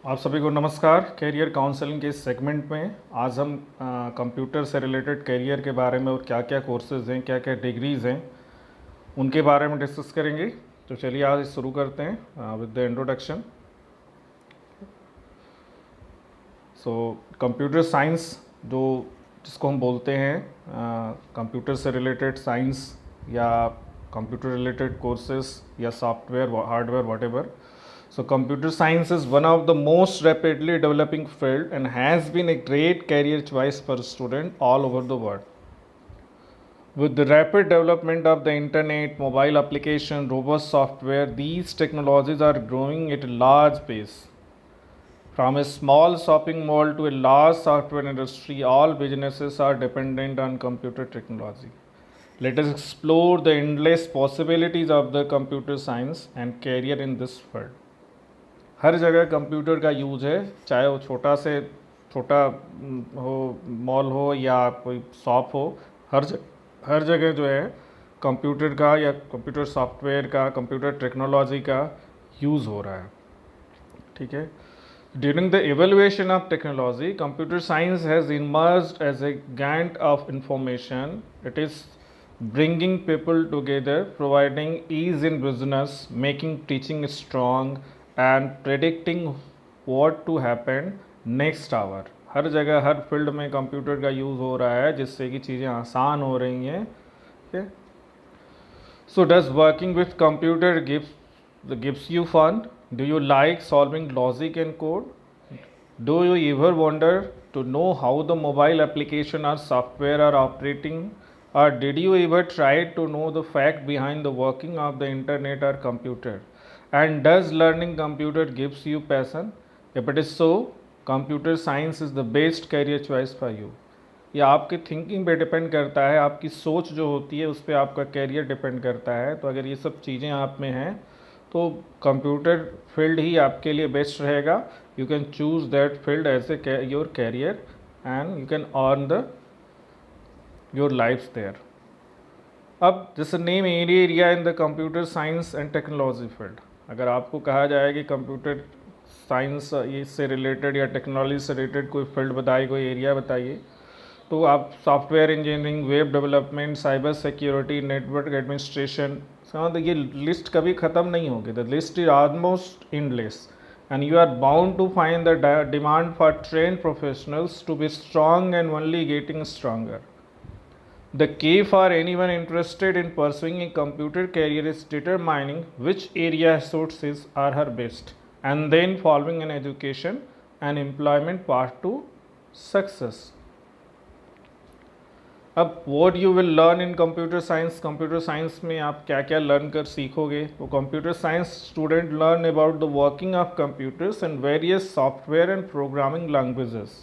आप सभी को नमस्कार। कैरियर काउंसलिंग के इस सेगमेंट में आज हम कंप्यूटर से रिलेटेड कैरियर के बारे में और क्या क्या कोर्सेज हैं, क्या क्या डिग्रीज़ हैं, उनके बारे में डिस्कस करेंगे। तो चलिए आज शुरू करते हैं with the introduction. So computer science जो जिसको हम बोलते हैं कंप्यूटर से रिलेटेड साइंस या कंप्यूटर रिलेटेड कोर्सेज या software hardware whatever. So computer science is one of the most rapidly developing field and has been a great career choice for students all over the world. With the rapid development of the internet, mobile application, robust software, these technologies are growing at a large pace. From a small shopping mall to a large software industry, all businesses are dependent on computer technology. Let us explore the endless possibilities of the computer science and career in this field. हर जगह computer का use है, चाहे वो छोटा हो, mall हो या कोई शॉप हो, हर जगह जो है कंप्यूटर का या कंप्यूटर सॉफ्टवेयर का, कंप्यूटर टेक्नोलॉजी का यूज़ हो रहा है. ठीक है. During the evaluation of technology, computer science has emerged as a giant of information. It is bringing people together, providing ease in business, making teaching strong, and predicting what to happen next hour. हर जगह हर field में computer का use हो रहा है जिससे कि चीज़ें आसान हो रही हैं. Okay? So does working with computer gives you fun? Do you like solving logic and code? Do you ever wonder to know how the mobile application or software are operating? Or did you ever try to know the fact behind the working of the internet or computer? And does learning computer gives you passion? If it is so, computer science is the best career choice for you. ये आपके thinking पे depend करता है, आपकी सोच जो होती है उस पर आपका कैरियर डिपेंड करता है. तो अगर ये सब चीज़ें आप में हैं तो कंप्यूटर फील्ड ही आपके लिए बेस्ट रहेगा. You can choose that field as a your career and you can earn the your lives there. अब जैसे name area in the computer science and technology field. अगर आपको कहा जाए कि कंप्यूटर साइंस इससे रिलेटेड या टेक्नोलॉजी से रिलेटेड कोई फील्ड बताइए, कोई एरिया बताइए, तो आप software engineering, web development, cyber security, network administration, ये लिस्ट कभी ख़त्म नहीं होगी. The list is almost endless and you are bound to find the demand for trained professionals to be strong and only getting stronger. The key for anyone interested in pursuing a computer career is determining which area suits his or her best and then following an education and employment path to success. अब what you will learn in computer science, computer science में आप क्या क्या learn कर सीखोगे. तो computer science student learn about the working of computers and various software and programming languages.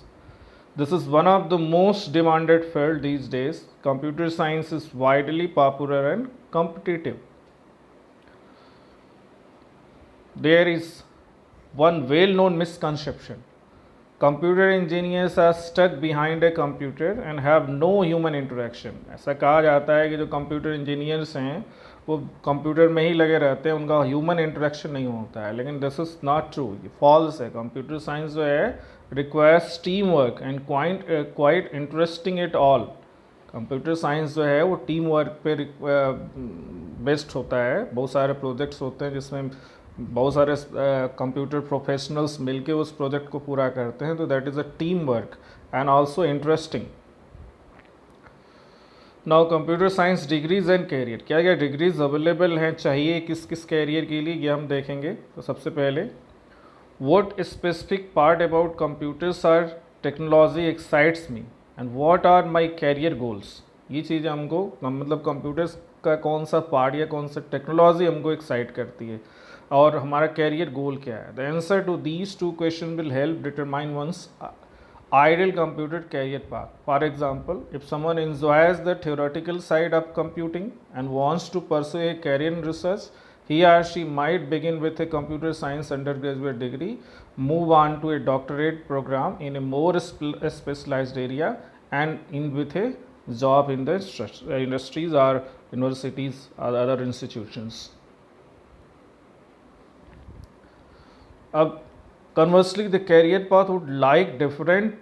This is one of the most demanded field these days. Computer science is widely popular and competitive. There is one well-known misconception. Computer engineers are stuck behind a computer and have no human interaction. ऐसा कहा जाता है कि जो computer engineers हैं वो computer में ही लगे रहते हैं, उनका ह्यूमन इंटरेक्शन नहीं होता है. लेकिन दिस इज़ नॉट ट्रू, ये फॉल्स है. कंप्यूटर साइंस जो है requires team work and quite interesting it all. Computer science जो है वो टीम वर्क पे बेस्ट होता है. बहुत सारे प्रोजेक्ट्स होते हैं जिसमें बहुत सारे कंप्यूटर प्रोफेशनल्स मिलके उस प्रोजेक्ट को पूरा करते हैं. तो that is a team work and also interesting. Now computer science degrees and career, क्या क्या डिग्रीज अवेलेबल हैं, चाहिए किस किस कैरियर के लिए, ये हम देखेंगे. तो सबसे पहले what specific part about computers or technology excites me and what are my career goals. ये चीज़ें हमको मतलब कंप्यूटर्स का कौन सा पार्ट या कौन सा टेक्नोलॉजी हमको एक्साइट करती है और हमारा कैरियर गोल क्या है. The answer to these two question will help determine one's ideal computer career path. For example, if someone enjoys the theoretical side of computing and wants to pursue a career in research, he or she might begin with a computer science undergraduate degree, move on to a doctorate program in a more specialized area, and in with a job in the industries or universities or other institutions. अब Conversely, the career path would like different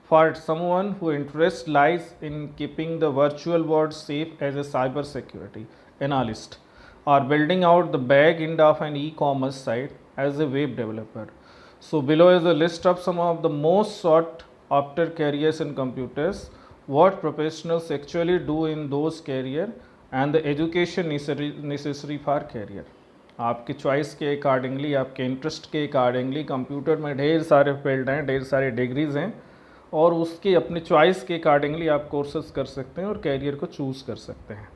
for someone who interest lies in keeping the virtual world safe as a cyber security analyst or building out the back end of an e-commerce site as a web developer. So below is a list of some of the most sought after careers in computers, what professionals actually do in those career and the education necessary for career. आपकी choice के accordingly, आपके interest के accordingly computer में ढेर सारे field हैं, ढेर सारे डिग्रीज़ हैं और उसकी अपनी चॉइस के अकॉर्डिंगली आप कोर्सेज कर सकते हैं और कैरियर को चूज़ कर सकते हैं।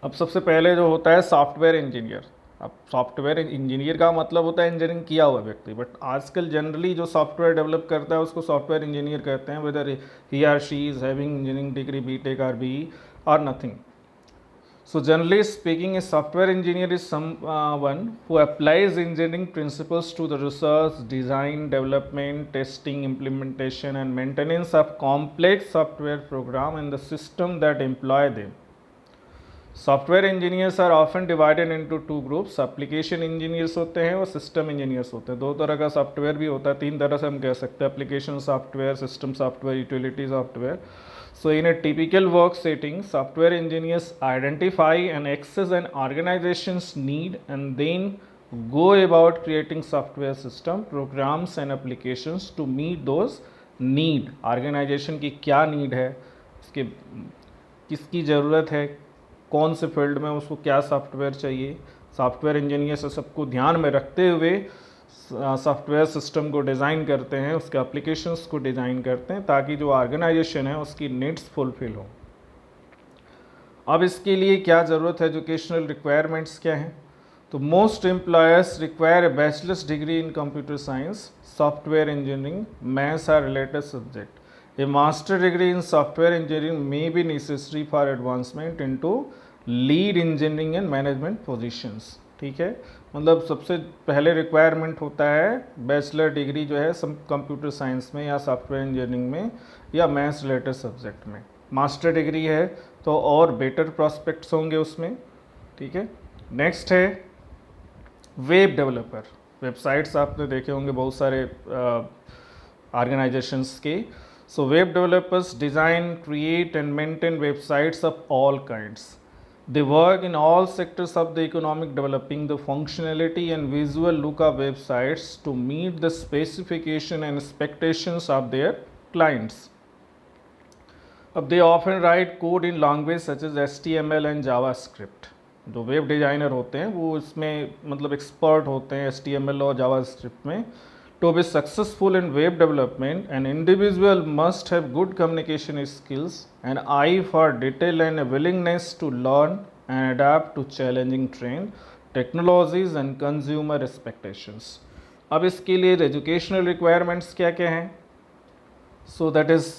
अब सबसे पहले जो होता है सॉफ्टवेयर इंजीनियर। अब सॉफ्टवेयर इंजीनियर का मतलब होता है इंजीनियरिंग किया हुआ व्यक्ति, बट आजकल जनरली जो सॉफ्टवेयर डेवलप करता है उसको सॉफ्टवेयर इंजीनियर कहते हैं, whether he or she is having engineering degree BTech और बीई और nothing. So generally speaking, a software engineer is someone who applies engineering principles to the research, design, development, testing, implementation and maintenance of complex software program and the system that employ them. Software engineers are often divided into two groups. Application engineers होते हैं और system engineers होते हैं. दो तरह का software भी होता है, तीन तरह से हम कह सकते हैं, application software, system software, utility software. So in a typical work setting, software engineers identify and access an organization's need and then go about creating software system, programs and applications to meet those need. Organization की क्या need है, उसके किसकी ज़रूरत है, कौन से field में उसको क्या सॉफ्टवेयर चाहिए. सॉफ्टवेयर इंजीनियर से सबको ध्यान में रखते हुए सॉफ्टवेयर सिस्टम को डिज़ाइन करते हैं, उसके एप्लीकेशंस को डिज़ाइन करते हैं ताकि जो ऑर्गेनाइजेशन है उसकी नीड्स फुलफिल हो. अब इसके लिए क्या ज़रूरत है, एजुकेशनल रिक्वायरमेंट्स क्या हैं. तो most employers require a bachelor's degree in computer science, software engineering, maths or related subject. A master degree in software engineering may be necessary for advancement into lead engineering and management positions. ठीक है, मतलब सबसे पहले requirement होता है bachelor degree जो है सब कंप्यूटर साइंस में या सॉफ्टवेयर इंजीनियरिंग में या मैथ्स रिलेटेड सब्जेक्ट में. मास्टर डिग्री है तो और बेटर प्रॉस्पेक्ट्स होंगे उसमें. ठीक है, नेक्स्ट है वेब डेवलपर. वेबसाइट्स आपने देखे होंगे बहुत सारे ऑर्गेनाइजेशंस के. So web developers design, create and maintain websites of all kinds. They work in all sectors of the economic, developing the functionality and visual look of websites to meet the specification and expectations of their clients. They often write code in language such as HTML and JavaScript. जो web designer होते हैं वो इसमें मतलब expert होते हैं HTML और JavaScript में. To be successful in web development, an individual must have good communication skills, an eye for detail and a willingness to learn and adapt to challenging trend, technologies and consumer expectations. अब इसके लिए educational requirements क्या क्या हैं? So that is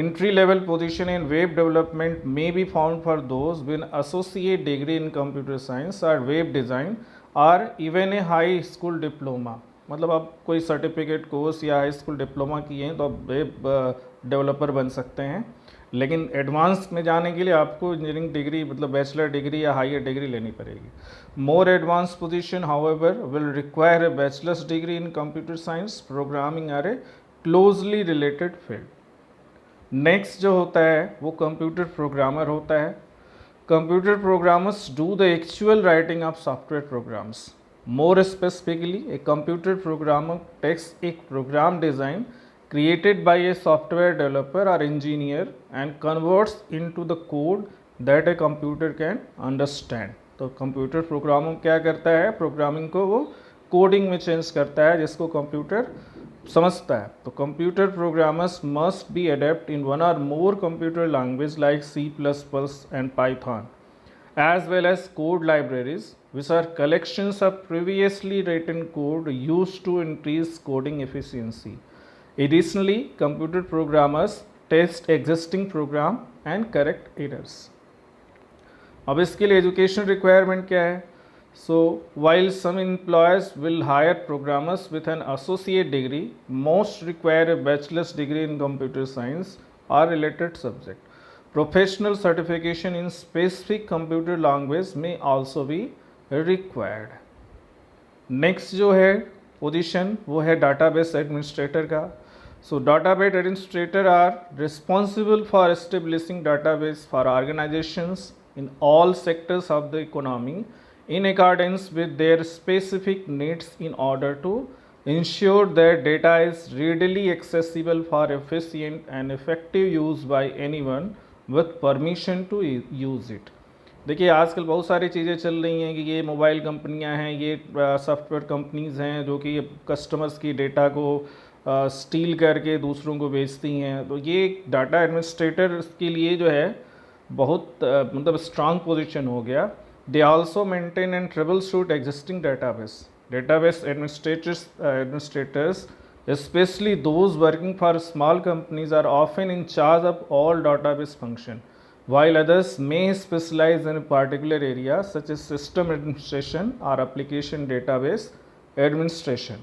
entry level position in web development may be found for those with associate degree in computer science or web design or even a high school diploma. मतलब आप कोई certificate course या high school diploma किए हैं तो आप web developer बन सकते हैं, लेकिन एडवांस में जाने के लिए आपको इंजीनियरिंग डिग्री मतलब बैचलर डिग्री या हायर डिग्री लेनी पड़ेगी. More advanced position however will require a bachelor's degree in computer science, programming or a closely related field. Next जो होता है वो कंप्यूटर प्रोग्रामर होता है. Computer programmers do the actual writing of software programs. More specifically, a computer programmer takes a program design created by a software developer or engineer and converts into the code that a computer can understand. तो computer programmer क्या करता है, programming को वो coding में change करता है जिसको कंप्यूटर समझता है. तो computer programmers must be adept in one or more computer language like C++ and Python, as well as code libraries, which are collections of previously written code used to increase coding efficiency. Additionally, computer programmers test existing program and correct errors. अब इसके लिए education requirement क्या है? So, while some employers will hire programmers with an associate degree, most require a bachelor's degree in computer science or related subject. Professional certification in specific computer language may also be required. Next जो है position वो है database administrator का. So database administrator are responsible for establishing database for organizations in all sectors of the economy in accordance with their specific needs in order to ensure that data is readily accessible for efficient and effective use by anyone with permission to use it. देखिए आजकल बहुत सारी चीज़ें चल रही हैं कि ये मोबाइल कंपनियां हैं, ये सॉफ्टवेयर कंपनीज़ हैं जो कि कस्टमर्स की डेटा को स्टील करके दूसरों को बेचती हैं. तो ये डाटा एडमिनिस्ट्रेटर के लिए जो है बहुत मतलब स्ट्रांग पोजीशन हो गया. They also maintain and trouble shoot existing database administrators especially those working for small companies are often in charge of all database function, while others may specialize in a particular area such as system administration or application database administration.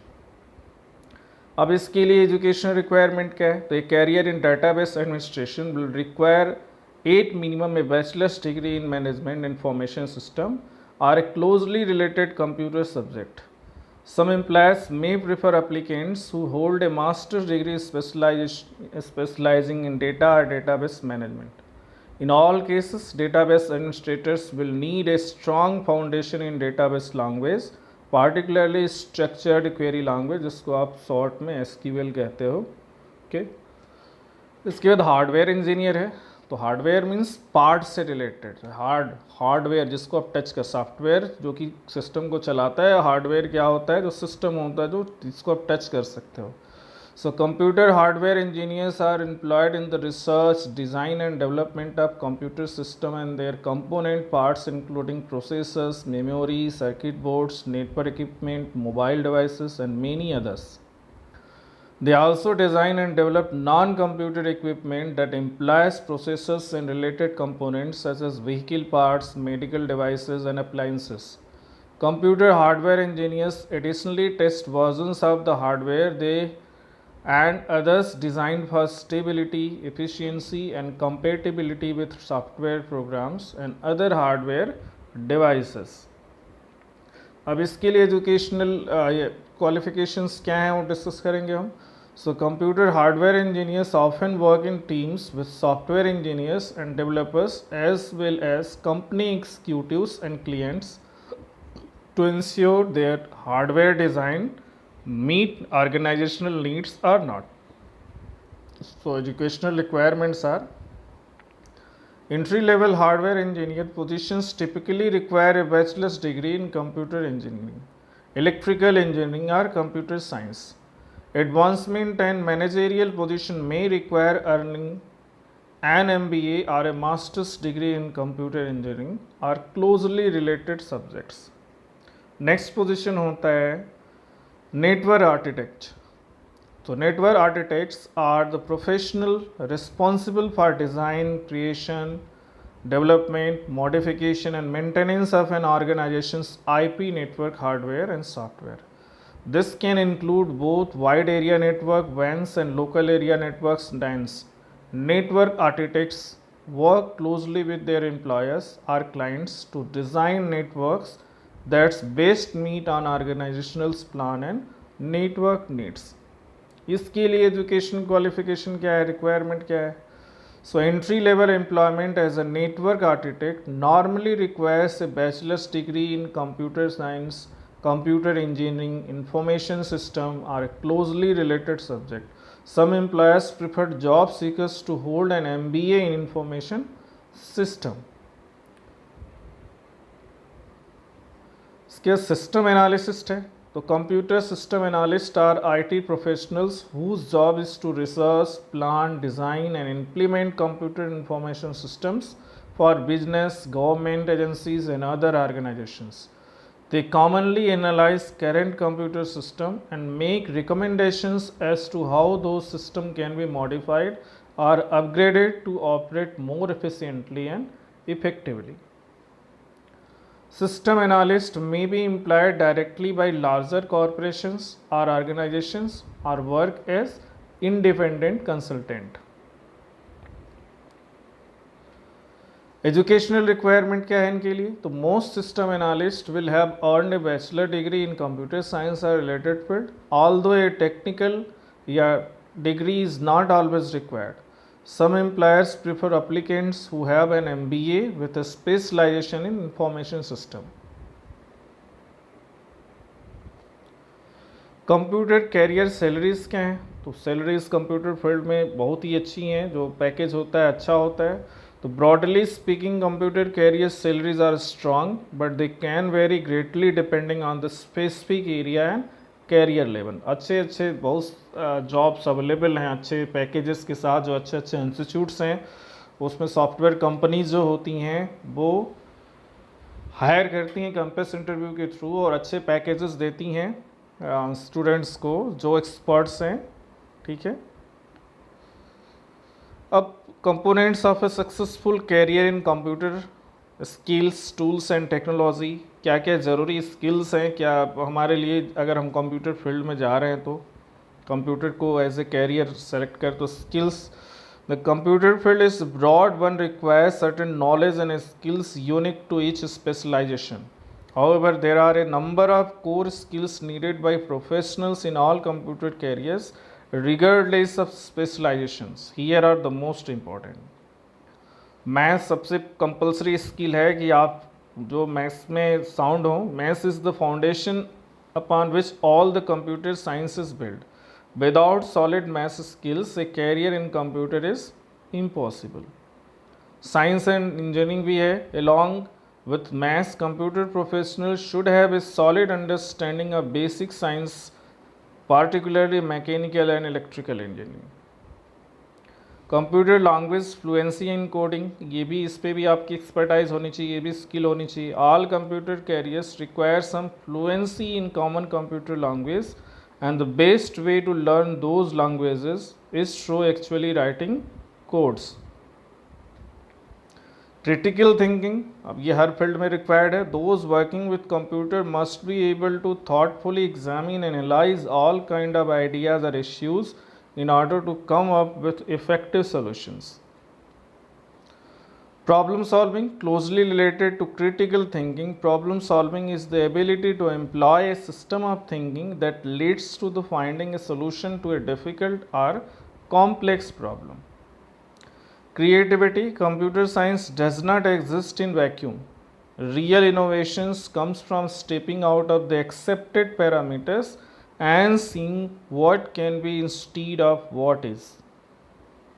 अब इसके लिए educational requirement क्या है? तो a career in database administration will require 8 minimum a bachelor's degree in management information system or a closely related computer subject. Some employers may prefer applicants who hold a master's degree specializing in data or database management. In all cases, database administrators will need a strong foundation in database language, particularly structured query language, जिसको आप short में SQL कहते हो. Okay. इसके बाद hardware engineer है. तो hardware means part से रिलेटेड. हार्डवेयर जिसको आप टच कर, सॉफ्टवेयर जो कि सिस्टम को चलाता है, हार्डवेयर क्या होता है? जो सिस्टम होता है जो जिसको आप टच कर सकते हो. So computer hardware engineers are employed in the research, design and development of computer system and their component parts including processors, memory, circuit boards, network equipment, mobile devices and many others. They also design and develop non-computer equipment that employs processors and related components such as vehicle parts, medical devices, and appliances. Computer hardware engineers additionally test versions of the hardware they and others designed for stability, efficiency, and compatibility with software programs and other hardware devices. अब इसके लिए educational qualifications क्या हैं वो discuss करेंगे हम. So computer hardware engineers often work in teams with software engineers and developers as well as company executives and clients to ensure their hardware design meet organizational needs or not. So educational requirements are: entry-level hardware engineer positions typically require a bachelor's degree in computer engineering, electrical engineering, or computer science. Advancement and managerial position may require earning an MBA or a master's degree in computer engineering or closely related subjects. Next position होता है network architect. So network architects are the professional responsible for design, creation, development, modification, and maintenance of an organization's IP network hardware and software. This can include both wide area network WANs and local area networks DANs. Network architects work closely with their employers or clients to design networks that best meet on organizational plan and network needs. इसके लिए education qualification क्या है, requirement क्या है? So entry level employment as a network architect normally requires a bachelor's degree in computer science, computer engineering, information system, or a closely related subject. Some employers prefer job seekers to hold an MBA in information system. इसके system analyst है. तो computer system analyst are IT professionals whose job is to research, plan, design, and implement computer information systems for business, government agencies, and other organizations. They commonly analyze current computer system and make recommendations as to how those systems can be modified or upgraded to operate more efficiently and effectively. System analyst may be employed directly by larger corporations or organizations or work as independent consultant. Educational requirement क्या है इनके लिए? तो most system analyst will have earn A bachelor degree in computer science और related field, although ए technical या degree is not always required. Some employers prefer applicants who have an MBA with a specialization in information system. Computer career salaries क्या हैं? तो salaries computer field में बहुत ही अच्छी हैं, जो पैकेज होता है अच्छा होता है. तो broadly speaking computer career salaries are strong but they can vary greatly depending on the specific area and career level. अच्छे बहुत जॉब्स अवेलेबल हैं अच्छे पैकेजेस के साथ, जो अच्छे इंस्टीट्यूट्स हैं उसमें सॉफ्टवेयर कंपनीज जो होती हैं वो हायर करती हैं कैंपस इंटरव्यू के थ्रू और अच्छे पैकेजेस देती हैं स्टूडेंट्स को जो एक्सपर्ट्स हैं. ठीक है. अब components of a successful career in computer, skills, tools and technology. क्या क्या ज़रूरी स्किल्स हैं क्या हमारे लिए अगर हम कंप्यूटर फील्ड में जा रहे हैं तो कंप्यूटर को एज ए कैरियर सेलेक्ट कर. तो skills, the computer field is broad, one requires certain knowledge and skills unique to each specialization. However, there are a number of core skills needed by professionals in all computer careers, regardless of specializations. Here are the most important. Maths सबसे compulsory skill है कि आप जो maths में sound हो. Maths is the foundation upon which all the computer science is build. Without solid maths skills a career in computer is impossible. Science and engineering भी है. Along with maths, computer professionals should have a solid understanding of basic science, particularly mechanical and electrical engineering. Computer language fluency in coding, ये भी इस पे भी आपकी expertise होनी चाहिए, ये भी स्किल होनी चाहिए. All computer careers require some fluency in common computer language and the best way to learn those languages is through actually writing codes. Critical thinking, अब ये हर फील्ड में रिक्वायर्ड है. Those working with computer must be able to thoughtfully examine and analyse all kind of ideas और issues in order to come up with effective solutions. Problem solving, closely related to critical thinking. Problem solving is the ability to employ a system of thinking that leads to the finding a solution to a difficult or complex problem. Creativity, computer science does not exist in vacuum. Real innovations comes from stepping out of the accepted parameters and seeing what can be instead of what is.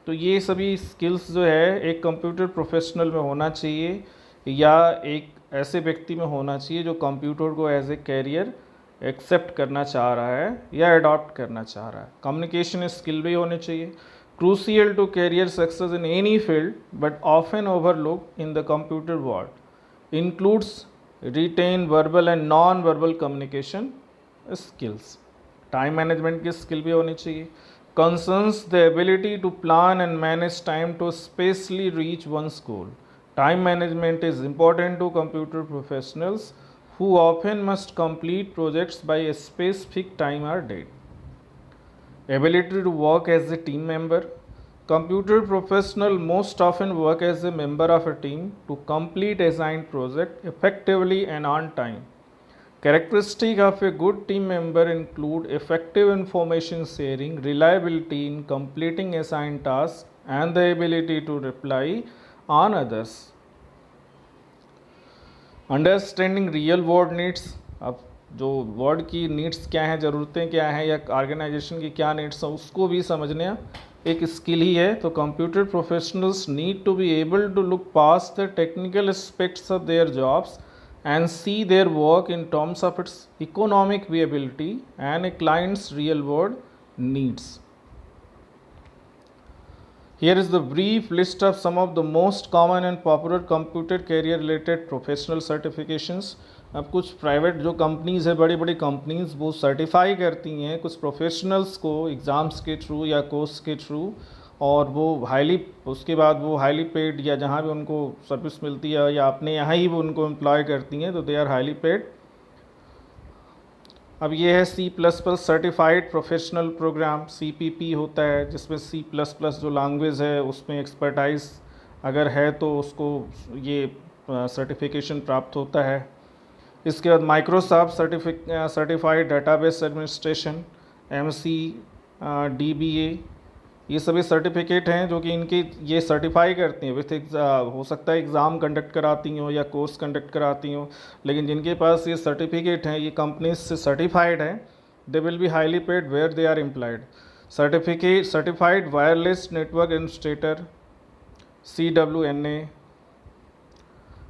तो ये सभी skills जो है एक computer professional में होना चाहिए या एक ऐसे व्यक्ति में होना चाहिए जो कंप्यूटर को एज ए कैरियर एक्सेप्ट करना चाह रहा है या अडॉप्ट करना चाह रहा है. कम्युनिकेशन स्किल भी होने चाहिए. Crucial to career success in any field but often overlooked in the computer world includes written verbal and non verbal communication skills. Time management की स्किल भी होनी चाहिए. Concerns the ability to plan and manage time to specially reach one's goal. Time management is important to computer professionals who often must complete projects by a specific time और date. Ability to work as a team member. Computer professional most often work as a member of a team to complete assigned project effectively and on time. Characteristics of a good team member include effective information sharing, reliability in completing assigned tasks, and the ability to rely on others. Understanding real world needs. अब जो word की needs क्या हैं, ज़रूरतें क्या हैं या organisation की क्या नीड्स हैं उसको भी समझना एक स्किल ही है. तो computer professionals need to be able to look past the technical aspects of their jobs and see their work in terms of its economic viability and a client's real world needs. Here is the brief list of some of the most common and popular computer career related professional certifications. अब कुछ private जो companies है, बड़ी बड़ी companies, वो certify करती हैं कुछ प्रोफेशनल्स को एग्ज़ाम्स के थ्रू या कोर्स के थ्रू, और वो उसके बाद वो हाईली पेड या जहाँ भी उनको सर्विस मिलती है या अपने यहाँ ही वो उनको एम्प्लॉय करती हैं तो दे आर हाईली पेड. अब ये है C++ certified professional program, CPP होता है, जिसमें C++ जो लैंग्वेज है उसमें एक्सपर्टाइज अगर है तो उसको ये सर्टिफिकेशन प्राप्त होता है। इसके बाद Microsoft certified database administration MCDBA, ये सभी सर्टिफिकेट हैं जो कि इनकी ये सर्टिफाई करती हैं विथ हो सकता है एग्ज़ाम कंडक्ट कराती हो या कोर्स कंडक्ट कराती हो, लेकिन जिनके पास ये सर्टिफिकेट हैं, ये कंपनीज से सर्टिफाइड हैं, they will be highly paid where they are employed. Certified wireless network administrator CWNA,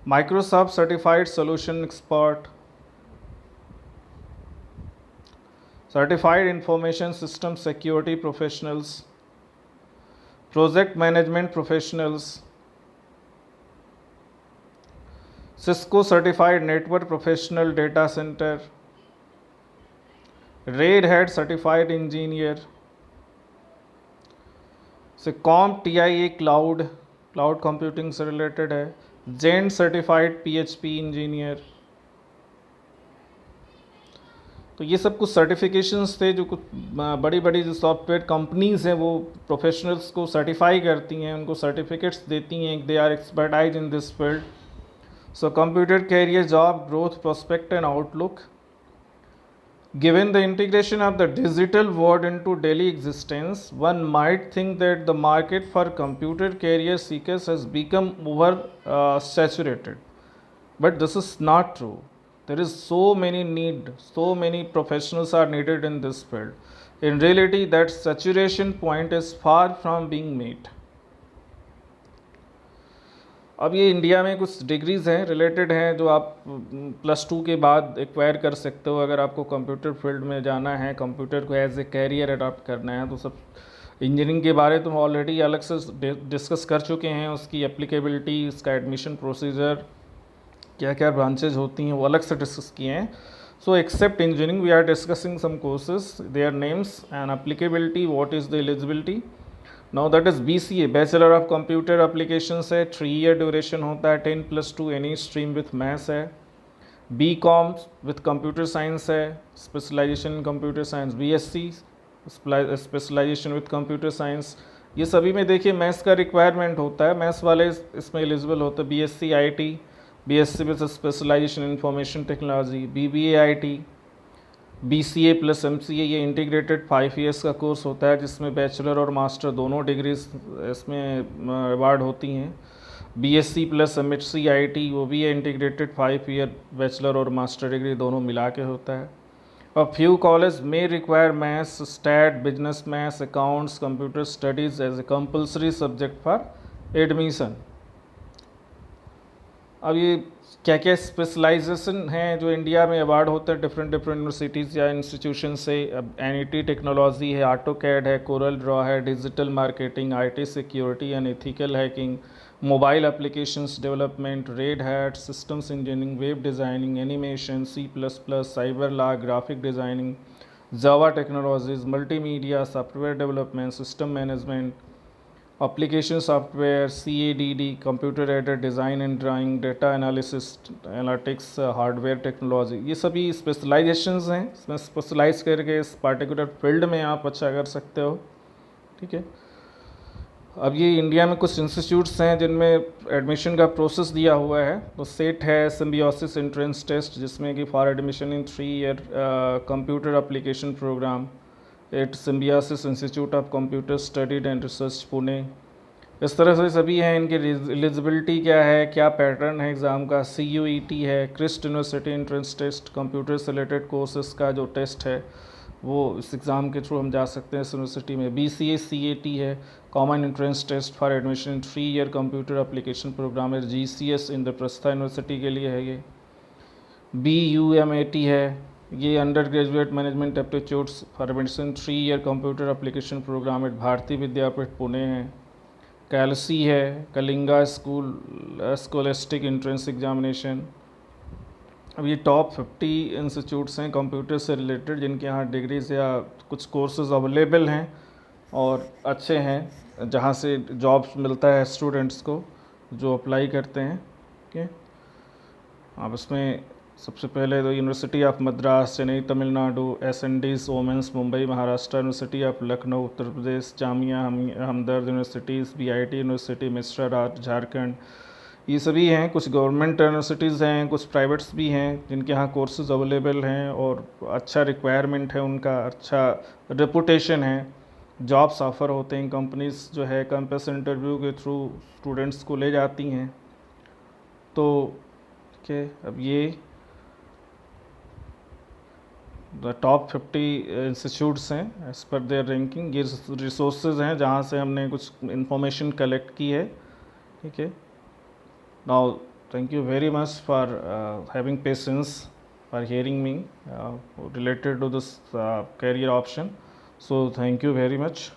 Microsoft certified solution expert, certified information system security professionals, project management professionals, Cisco certified network professional data centre, Red Hat certified engineer, सिकॉम TIA cloud computing से related है, जेन certified PHP engineer. तो ये सब कुछ certifications थे जो कुछ बड़ी बड़ी जो सॉफ्टवेयर कंपनीज हैं वो प्रोफेशनल्स को सर्टिफाई करती हैं, उनको सर्टिफिकेट्स देती हैं, they are expertise in this field. So computer career job growth prospect and outlook. Given the integration of the digital world into daily existence, one might think that the market for computer career seekers has become saturated. But this is not true. There is so many professionals are needed in this field. In reality, that saturation point is far from being met. अब ये India में कुछ degrees हैं related हैं जो आप +2 के बाद एक्वायर कर सकते हो अगर आपको कंप्यूटर फील्ड में जाना है, कंप्यूटर को एज ए कैरियर अडॉप्ट करना है। तो सब इंजीनियरिंग के बारे में तो ऑलरेडी अलग से डिस्कस कर चुके हैं, उसकी एप्लीकेबिलिटी, उसका एडमिशन प्रोसीजर, क्या क्या ब्रांचेज होती हैं वो अलग से डिस्कस किए हैं। So except engineering we are discussing some courses, their names and applicability, what is the eligibility. Now that is BCA, bachelor of computer applications है, 3 ईयर ड्यूरेशन होता है, 10+2 एनी स्ट्रीम विथ मैथ्स है। BCom with computer science है, specialisation in computer science. BSc specialisation with computer science. ये सभी में देखिए maths का रिक्वायरमेंट होता है, मैथ्स वाले इसमें एलिजिबल होते हैं। BSc IT, BSc with specialization information technology, BBA IT, BCA + MCA, ये इंटीग्रेटेड 5 ईयर्स का कोर्स होता है जिसमें बैचलर और मास्टर दोनों डिग्रीज इसमें अवार्ड होती हैं। BSc + MHC IT, वो भी है इंटीग्रेटेड 5 ईयर बैचलर और मास्टर डिग्री दोनों मिला के होता है। और फ्यू कॉलेज में require maths, stat, business maths, accounts, computer studies as a compulsory subject for admission. अब ये क्या क्या स्पेशलाइजेशन हैं जो इंडिया में अवार्ड होते हैं डिफरेंट यूनिवर्सिटीज़ या इंस्टीट्यूशन से। अब NET टेक्नोलॉजी है, AutoCAD है, कोरल ड्रॉ है, digital marketing, IT security and ethical hacking, mobile applications development, red hat, systems engineering, web designing, animation, C++, cyber law, graphic designing, Java technologies, multimedia, software development, system management, application software, CADD, computer aided design and drawing, data analysis, analytics, hardware technology, ये सभी specialisations हैं। इसमें specialise करके इस particular field में आप अच्छा कर सकते हो, ठीक है। अब ये इंडिया में कुछ इंस्टीट्यूट्स हैं जिनमें एडमिशन का प्रोसेस दिया हुआ है। तो सेट है, सिम्बियोसिस एंट्रेंस टेस्ट, जिसमें कि for admission in 3 year computer application programme at symbiosis institute of computer study and research Pune. इस तरह से सभी हैं। इनकी एलिजिबिलिटी क्या है, क्या पैटर्न है एग्ज़ाम का। CUET है, Christ university entrance test, computer से रिलेटेड कोर्सेज का जो टेस्ट है वो इस एग्ज़ाम के थ्रू हम जा सकते हैं इस यूनिवर्सिटी में। BCA CAT है, common entrance test for admission in 3 year computer application programme है। GCS इंद्रप्रस्था यूनिवर्सिटी के लिए है ये। BUMAT है, ये undergraduate management aptitudes for admission 3 year computer application programme at Bharati Vidyapeeth Pune है। कैलसी है, कलिंगा स्कॉलस्टिक एंट्रेंस एग्जामिनेशन। अब ये टॉप 50 इंस्टीट्यूट्स हैं कंप्यूटर से रिलेटेड जिनके यहाँ डिग्रीज या कुछ कोर्सेज अवेलेबल हैं और अच्छे हैं, जहाँ से जॉब्स मिलता है स्टूडेंट्स को जो अप्लाई करते हैं। ओके, अब इसमें सबसे पहले तो university of Madras Chennai Tamil Nadu, SND's women's Mumbai Maharashtra, university of Lucknow Uttar Pradesh, Jamia Hamdard universities, BIT university Mesra Jharkhand, ये सभी हैं। कुछ गवर्नमेंट यूनिवर्सिटीज़ हैं, कुछ प्राइवेट्स भी हैं जिनके यहाँ कोर्सेज अवेलेबल हैं और अच्छा रिक्वायरमेंट है उनका, अच्छा रेपुटेशन है, जॉब्स ऑफ़र होते हैं, कंपनीज जो है कैंपस इंटरव्यू के थ्रू स्टूडेंट्स को ले जाती हैं। तो ठीक है, अब ये टॉप 50 इंस्टीट्यूट्स हैं एज़ पर देयर रैंकिंग। ये रिसोर्सेज हैं जहाँ से हमने कुछ इंफॉर्मेशन कलेक्ट की है। ठीक है, now thank you very much for having patience for hearing me related to this career option. So thank you very much.